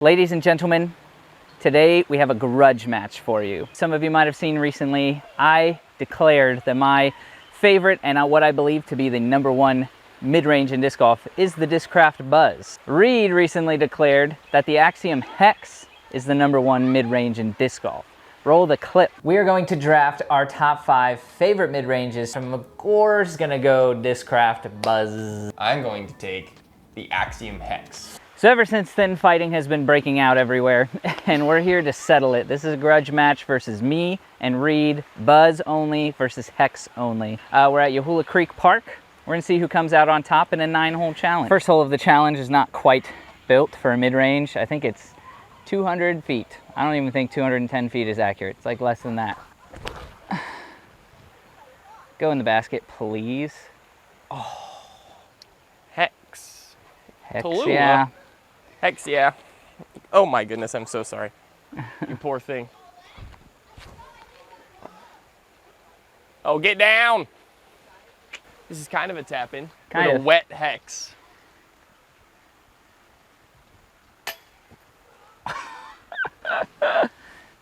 Ladies and gentlemen, today we have a grudge match for you. Some of you might have seen recently, I declared that my favorite and what I believe to be the #1 mid-range in disc golf is the Discraft Buzzz. Reid recently declared that the Axiom Hex is the #1 mid-range in disc golf. Roll the clip. We are going to draft our top 5 favorite mid-ranges. From McGore's gonna go Discraft Buzzz. I'm going to take the Axiom Hex. So ever since then, fighting has been breaking out everywhere, and we're here to settle it. This is a grudge match versus me and Reid, Buzzz only versus Hex only. We're at Yahula Creek Park. We're gonna see who comes out on top in a 9-hole challenge. First hole of the challenge is not quite built for a mid-range. I think it's 200 feet. I don't even think 210 feet is accurate. It's like less than that. Go in the basket, please. Oh. Hex. Hex, Tallulah. yeah. Hex, yeah. Oh my goodness, I'm so sorry. You poor thing. Oh, get down. This is kind of a tap-in. Kind of. A wet Hex.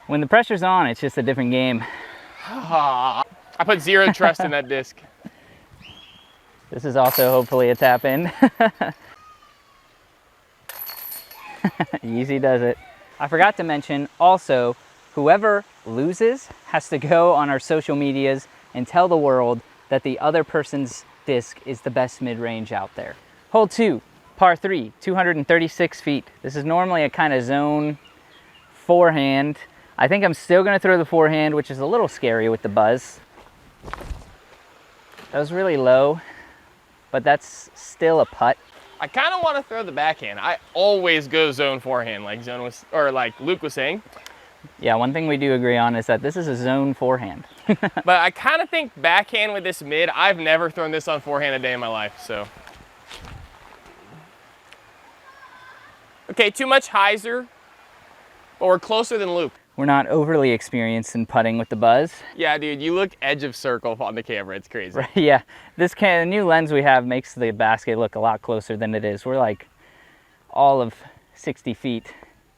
When the pressure's on, it's just a different game. I put 0 trust in that disc. This is also hopefully a tap-in. Easy does it. I forgot to mention also, whoever loses has to go on our social medias and tell the world that the other person's disc is the best mid-range out there. Hole 2, par 3, 236 feet. This is normally a kind of zone forehand. I think I'm still gonna throw the forehand, which is a little scary with the Buzzz. That was really low, but that's still a putt. I kind of want to throw the backhand. I always go zone forehand, like like Luke was saying. Yeah, one thing we do agree on is that this is a zone forehand. But I kind of think backhand with this mid. I've never thrown this on forehand a day in my life, so. Okay, too much hyzer, but we're closer than Luke. We're not overly experienced in putting with the Buzzz. Yeah, dude, you look edge of circle on the camera. It's crazy. Right, yeah, the new lens we have makes the basket look a lot closer than it is. We're like all of 60 feet.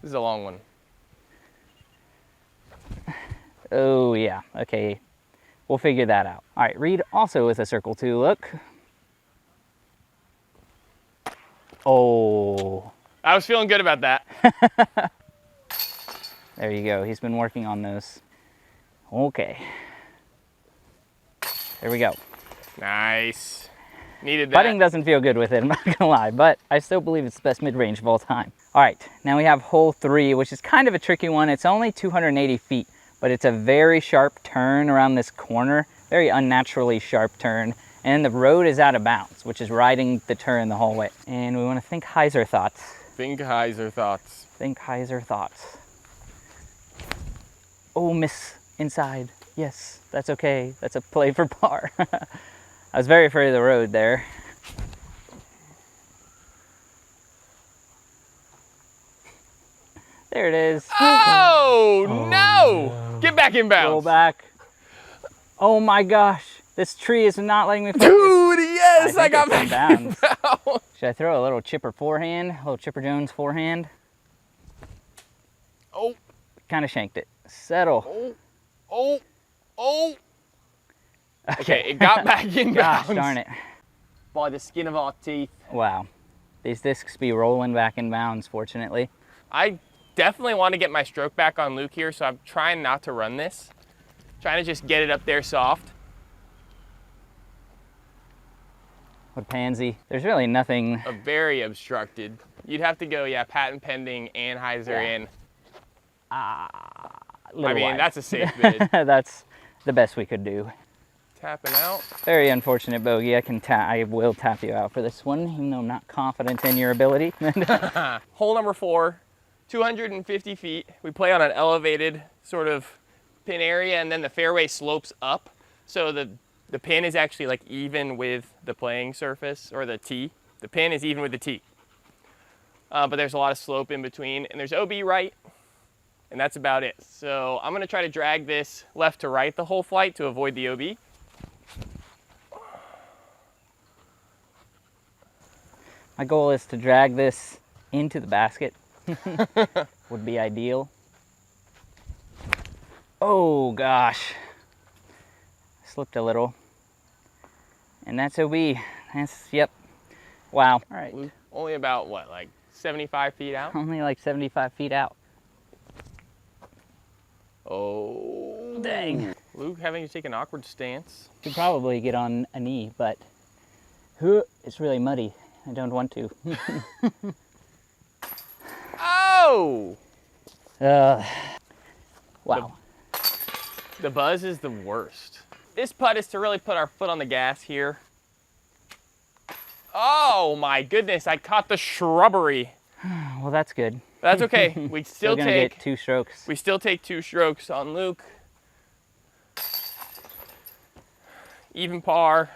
This is a long one. Oh yeah, okay. We'll figure that out. All right, Reid also with a circle 2 look. Oh. I was feeling good about that. There you go. He's been working on those. Okay. There we go. Nice. Needed that. Putting doesn't feel good with it, I'm not gonna lie, but I still believe it's the best mid-range of all time. All right, now we have hole 3, which is kind of a tricky one. It's only 280 feet, but it's a very sharp turn around this corner, very unnaturally sharp turn, and the road is out of bounds, which is riding the turn the whole way. And we wanna think hyzer thoughts. Think hyzer thoughts. Think hyzer thoughts. Oh, miss inside. Yes, that's okay. That's a play for par. I was very afraid of the road there. There it is. Oh, no! Get back in bounds. Roll back. Oh my gosh. This tree is not letting me focus. Dude, yes, I got back in bounds. Should I throw a little Chipper forehand? A little Chipper Jones forehand? Oh. Kind of shanked it. Settle. Oh, oh, oh. Okay, it got back in bounds. Gosh darn it. By the skin of our teeth. Wow. These discs be rolling back in bounds, fortunately. I definitely want to get my stroke back on Luke here, so I'm trying not to run this. Trying to just get it up there soft. What pansy. There's really nothing. A very obstructed. You'd have to go, yeah, patent pending and hyzer in. I mean, wide. that's a safe bid. That's the best we could do. Tapping out. Very unfortunate bogey. I will tap you out for this one, even though I'm not confident in your ability. Hole number 4, 250 feet. We play on an elevated sort of pin area, and then the fairway slopes up. So the pin is actually like even with the playing surface, or the tee. The pin is even with the tee. But there's a lot of slope in between, and there's OB right. And that's about it. So I'm gonna try to drag this left to right the whole flight to avoid the OB. My goal is to drag this into the basket. would be ideal. Oh gosh, slipped a little. And that's OB. That's, yep. Wow. All right. Only about what, like 75 feet out? Only like 75 feet out. Oh. Dang. Luke having to take an awkward stance. Could probably get on a knee, but it's really muddy. I don't want to. Oh! Wow. The Buzzz is the worst. This putt is to really put our foot on the gas here. Oh my goodness, I caught the shrubbery. Well, that's good. That's okay. We still gonna take get 2 strokes. We still take 2 strokes on Luke. Even par,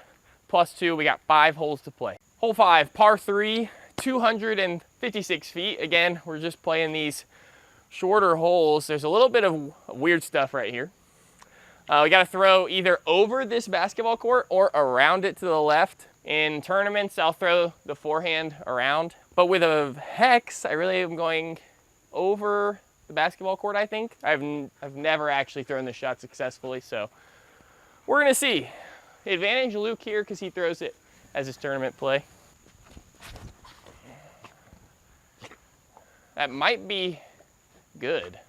+2. We got 5 holes to play. Hole 5, par 3, 256 feet. Again, we're just playing these shorter holes. There's a little bit of weird stuff right here. We got to throw either over this basketball court or around it to the left. In tournaments, I'll throw the forehand around. But with a hex, I really am going over the basketball court, I think. I've never actually thrown the shot successfully, so we're going to see. Advantage Luke here because he throws it as his tournament play. That might be good. I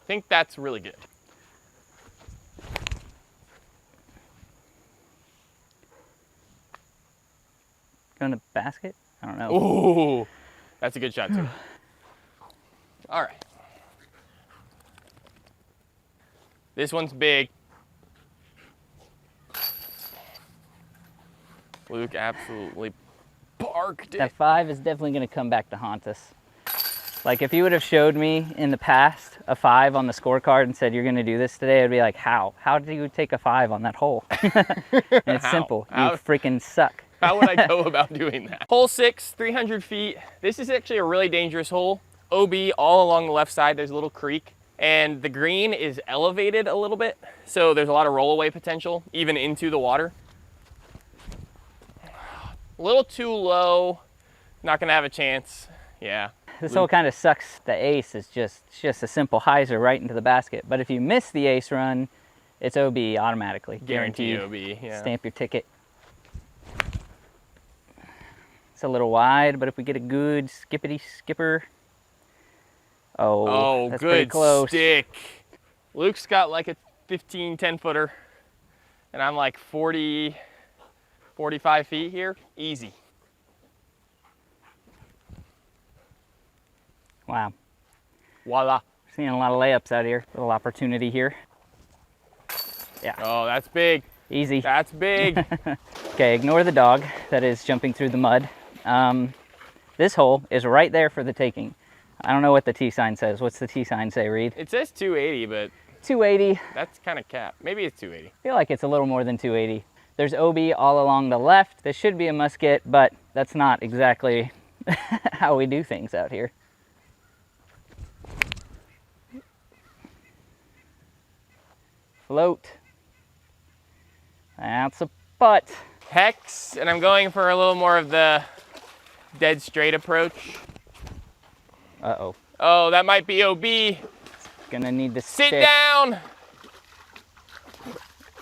think that's really good. Going to basket? I don't know. Ooh, that's a good shot too. All right. This one's big. Luke absolutely parked it. That 5 is definitely going to come back to haunt us. Like if you would have showed me in the past a 5 on the scorecard and said you're going to do this today, I'd be like, how? How did you take a 5 on that hole? And it's simple. You freaking suck. How would I go about doing that? Hole 6, 300 feet. This is actually a really dangerous hole. OB all along the left side. There's a little creek. And the green is elevated a little bit. So there's a lot of rollaway potential, even into the water. A little too low. Not going to have a chance. Yeah. This hole kind of sucks. The ace is just a simple hyzer right into the basket. But if you miss the ace run, it's OB automatically. Guaranteed OB, yeah. Stamp your ticket. It's a little wide, but if we get a good skippity skipper. Oh, that's pretty good close. Stick. Luke's got like a 15, 10 footer. And I'm like 40, 45 feet here. Easy. Wow. Voila. Seeing a lot of layups out here. Little opportunity here. Yeah. Oh, that's big. Easy. That's big. Okay, ignore the dog that is jumping through the mud. This hole is right there for the taking. I don't know what the T sign says. What's the T sign say, Reid? It says 280, but 280. That's kind of capped. Maybe it's 280. I feel like it's a little more than 280. There's OB all along the left. This should be a must get, but that's not exactly how we do things out here. Float. That's a putt. Hex, and I'm going for a little more of the dead straight approach. Uh-oh. Oh, that might be OB. Gonna need to sit down.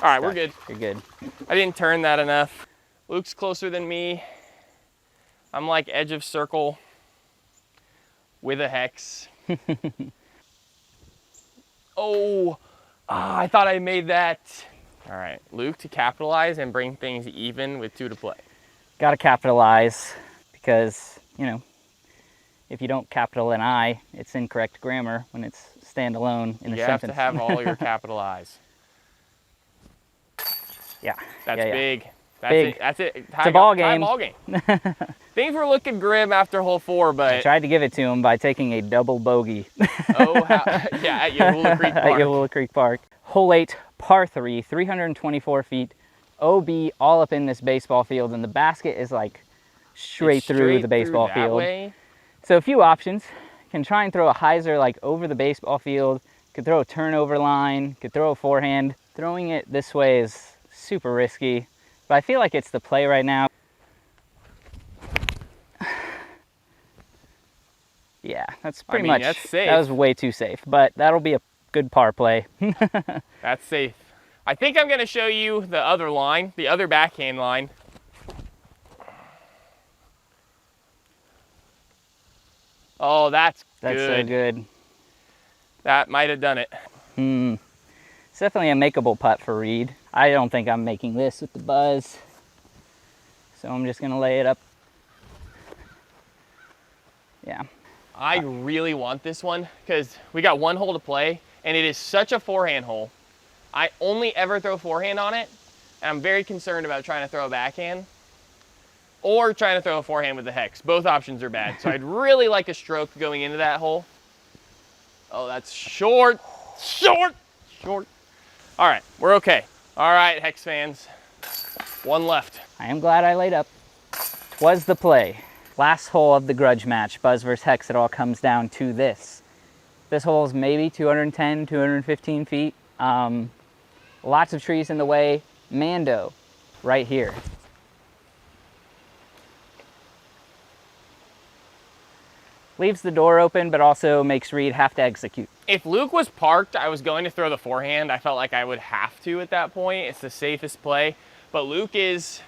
All right, we're good. You're good. I didn't turn that enough. Luke's closer than me. I'm like edge of circle with a hex. Oh, I thought I made that. All right, Luke to capitalize and bring things even with 2 to play. Got to capitalize because, you know, if you don't capital an I, it's incorrect grammar when it's standalone in a sentence. You have to have all your capital I's. Yeah. That's yeah. big. That's big. it. That's it. It's a ball game. Ball game. Things were looking grim after hole 4, but I tried to give it to him by taking a double bogey. Oh, yeah, at Yahula Creek Park. At Yahula Creek Park. Hole 8, par 3, 324 feet. OB all up in this baseball field, and the basket is like straight through the baseball field. Way. So a few options. You can try and throw a hyzer like over the baseball field. Could throw a turnover line. Could throw a forehand. Throwing it this way is super risky, but I feel like it's the play right now. Yeah, that's pretty much, that's safe. That was way too safe, but that'll be a good par play. That's safe. I think I'm gonna show you the other line, the other backhand line. Oh, that's good. That's so good. That might have done it. It's definitely a makeable putt for Reid. I don't think I'm making this with the Buzzz. So I'm just gonna lay it up. Yeah. I really want this one because we got one hole to play and it is such a forehand hole. I only ever throw forehand on it, and I'm very concerned about trying to throw a backhand or trying to throw a forehand with the hex. Both options are bad. So I'd really like a stroke going into that hole. Oh, that's short, short, short. All right, we're okay. All right, Hex fans, one left. I am glad I laid up. 'Twas the play. Last hole of the Grudge match, Buzzz versus Hex. It all comes down to this. This hole is maybe 210, 215 feet. Lots of trees in the way. Mando, right here. Leaves the door open, but also makes Reid have to execute. If Luke was parked, I was going to throw the forehand. I felt like I would have to at that point. It's the safest play. But Luke is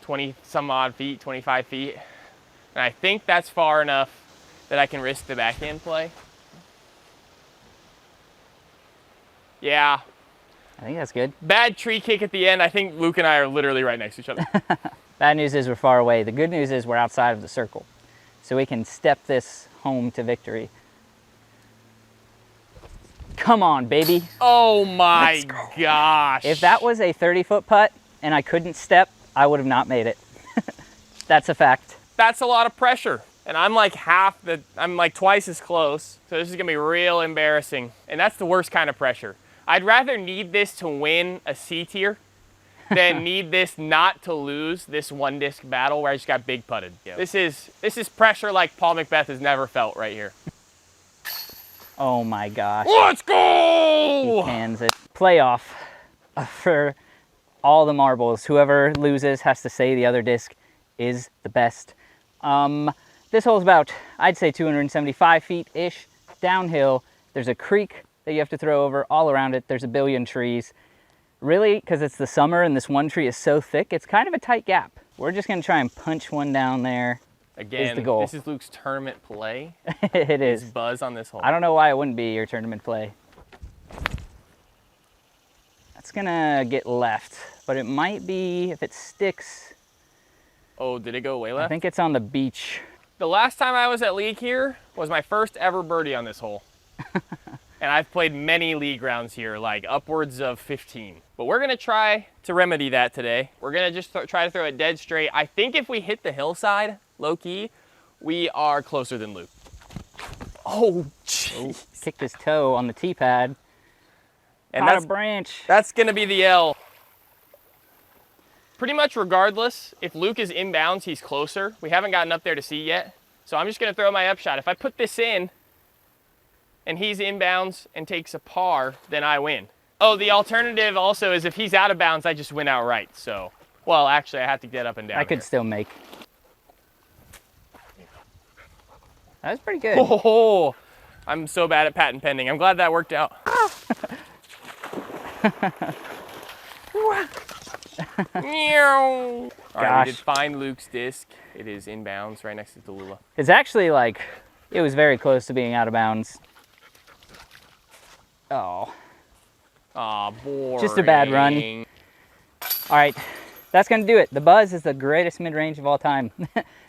20 some odd feet, 25 feet. And I think that's far enough that I can risk the backhand play. Yeah. I think that's good. Bad tree kick at the end. I think Luke and I are literally right next to each other. Bad news is we're far away. The good news is we're outside of the circle. So we can step this home to victory. Come on, baby. Oh my gosh. If that was a 30-foot putt and I couldn't step, I would have not made it. That's a fact. That's a lot of pressure. And I'm like I'm like twice as close. So this is gonna be real embarrassing. And that's the worst kind of pressure. I'd rather need this to win a C tier than need this not to lose this one disc battle where I just got big putted. Yeah. This is pressure like Paul Macbeth has never felt right here. Oh my gosh. Let's go! He cans it. Playoff for all the marbles. Whoever loses has to say the other disc is the best. This hole's about, I'd say 275 feet-ish downhill. There's a creek that you have to throw over. All around it, there's a billion trees. Really, because it's the summer and this one tree is so thick, it's kind of a tight gap. We're just gonna try and punch one down there. Again, is the goal. This is Luke's tournament play. It is. Buzz on this hole. I don't know why it wouldn't be your tournament play. That's gonna get left, but it might be, if it sticks. Oh, did it go way left? I think it's on the beach. The last time I was at league here was my first ever birdie on this hole. And I've played many league rounds here, like upwards of 15. But we're gonna try to remedy that today. We're gonna just try to throw it dead straight. I think if we hit the hillside, low key, we are closer than Luke. Oh, jeez. Kicked his toe on the tee pad. And Caught that's a branch. That's gonna be the L. Pretty much regardless, if Luke is inbounds, he's closer. We haven't gotten up there to see yet. So I'm just gonna throw my upshot. If I put this in, and he's inbounds and takes a par, then I win. Oh, the alternative also is if he's out of bounds, I just win outright. So, well, actually, I have to get up and down. I could here. still make. That was pretty good. Oh, I'm so bad at patent pending. I'm glad that worked out. All right, we did find Luke's disc. It is inbounds right next to Tallulah. It's actually like, it was very close to being out of bounds. Oh. Aw, boring. Just a bad run. All right, that's gonna do it. The Buzzz is the greatest mid-range of all time.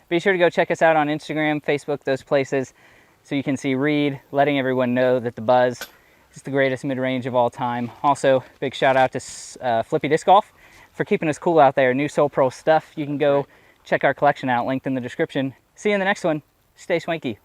Be sure to go check us out on Instagram, Facebook, those places, so you can see Reid letting everyone know that the Buzzz is the greatest mid-range of all time. Also, big shout out to Flippy Disc Golf for keeping us cool out there. New Soul Pro stuff. You can go check our collection out, linked in the description. See you in the next one. Stay swanky.